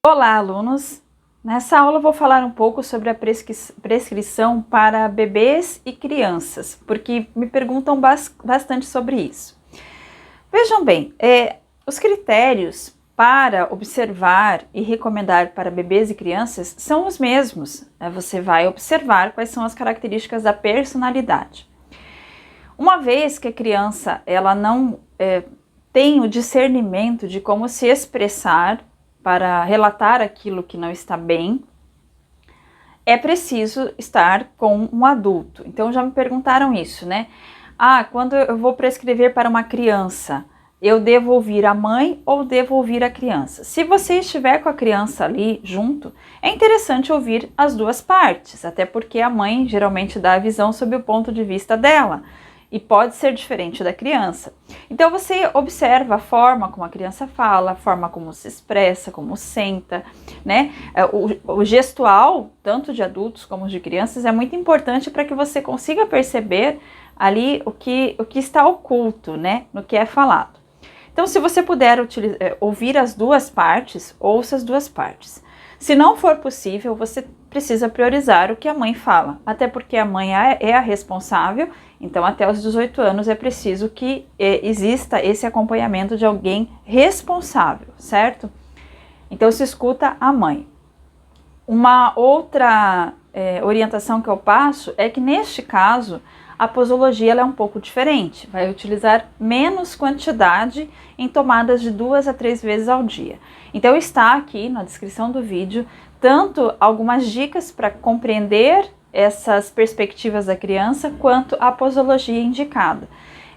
Olá, alunos! Nessa aula eu vou falar um pouco sobre a prescrição para bebês e crianças, porque me perguntam bastante sobre isso. Vejam bem, os critérios para observar e recomendar para bebês e crianças são os mesmos. Você vai observar quais são as características da personalidade. Uma vez que a criança ela não tem o discernimento de como se expressar para relatar aquilo que não está bem, é preciso estar com um adulto. Então já me perguntaram isso, né? Quando eu vou prescrever para uma criança, eu devo ouvir a mãe ou devo ouvir a criança? Se você estiver com a criança ali junto, é interessante ouvir as duas partes, até porque a mãe geralmente dá a visão sob o ponto de vista dela. E pode ser diferente da criança. Então você observa a forma como a criança fala, a forma como se expressa, como senta, né? O gestual, tanto de adultos como de crianças, é muito importante para que você consiga perceber ali o que está oculto, né? No que é falado. Então, se você puder ouvir as duas partes, ouça as duas partes. Se não for possível, você precisa priorizar o que a mãe fala, até porque a mãe é a responsável, então até os 18 anos é preciso que exista esse acompanhamento de alguém responsável, certo? Então se escuta a mãe. Uma outra orientação que eu passo é que neste caso a posologia ela é um pouco diferente, vai utilizar menos quantidade em tomadas de 2 a 3 vezes ao dia. Então está aqui na descrição do vídeo tanto algumas dicas para compreender essas perspectivas da criança, quanto a posologia indicada.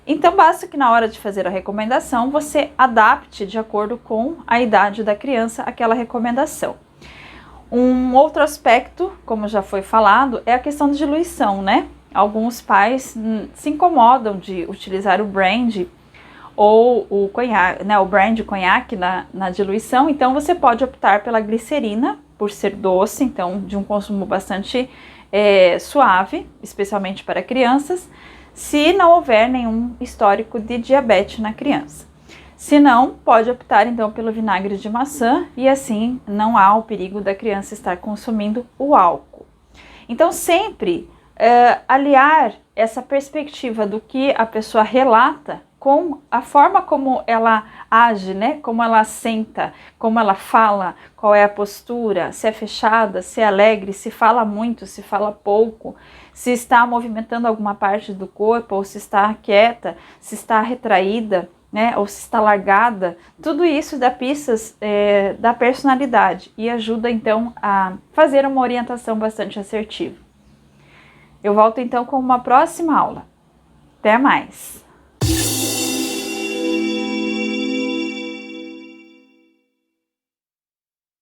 Então basta que na hora de fazer a recomendação você adapte de acordo com a idade da criança aquela recomendação. Um outro aspecto, como já foi falado, é a questão de diluição, né? Alguns pais se incomodam de utilizar o brandy ou o conhaque, né, o brandy conhaque na diluição, então você pode optar pela glicerina, por ser doce, então de um consumo bastante suave, especialmente para crianças, se não houver nenhum histórico de diabetes na criança. Se não, pode optar então pelo vinagre de maçã e assim não há o perigo da criança estar consumindo o álcool. Então sempre aliar essa perspectiva do que a pessoa relata com a forma como ela age, né? Como ela senta, como ela fala, qual é a postura, se é fechada, se é alegre, se fala muito, se fala pouco, se está movimentando alguma parte do corpo ou se está quieta, se está retraída, né? Ou se está largada. Tudo isso dá pistas da personalidade e ajuda então a fazer uma orientação bastante assertiva. Eu volto então com uma próxima aula. Até mais!